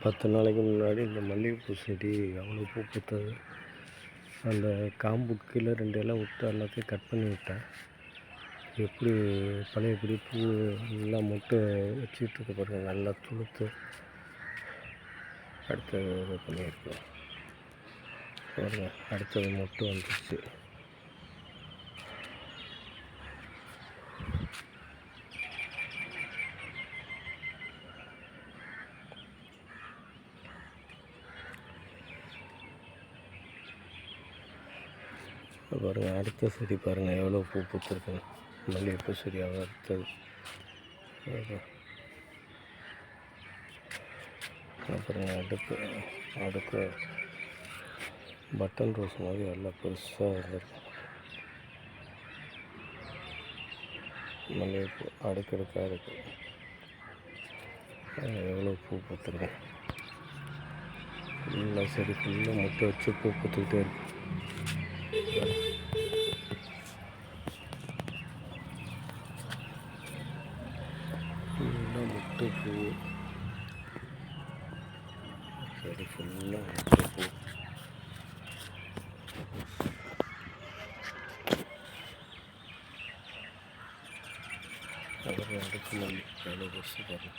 10 நாளைக்கு முன்னாடி இந்த மல்லிகைப்பூ செடி அவ்வளோ பூ பூத்தது. அந்த காம்பு கீழே 2 இலை விட்டு எல்லாத்தையும் கட் பண்ணி விட்டேன். எப்படி பழையபடி பூ எல்லாம் மொட்டை வச்சிட்ருக்கு பாருங்கள், நல்லா துளுத்து அடுத்தது இது பண்ணியிருக்கேன் பாருங்க. அடுத்தது மொட்டு வந்துடுச்சு. பாருங்கள், அடுத்த செடி பாருங்கள் எவ்வளோ பூ பூத்துருக்குங்க. மல்லிகைப்பூ செடியாக அடுத்தது. அப்புறம் அடுக்கு பட்டன் ரோஸ் மாதிரி எல்லாம் பெருசாக இருந்திருக்கும். மல்லிகைப்பூ அடுக்கடுக்காக இருக்குது. எவ்வளோ பூ பூத்துருக்கேன். ஃபுல்லாக செடி ஃபுல்லாக முட்டை வச்சு பூ பூத்துக்கிட்டே இருக்கு. ஃபுல்லாக முட்டை பூ, செடி ஃபுல்லாக முட்டை பூ. அப்புறம் அடுக்கு மல்லி எவ்வளோ பெருசு பாருங்கள்.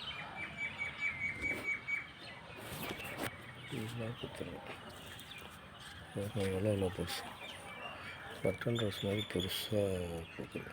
ஃபுல்லாக கொடுத்துருவேன். எவ்வளோ பெருசு பட்டன் ரோஸ் மாதிரி பெருசாக பூக்குது.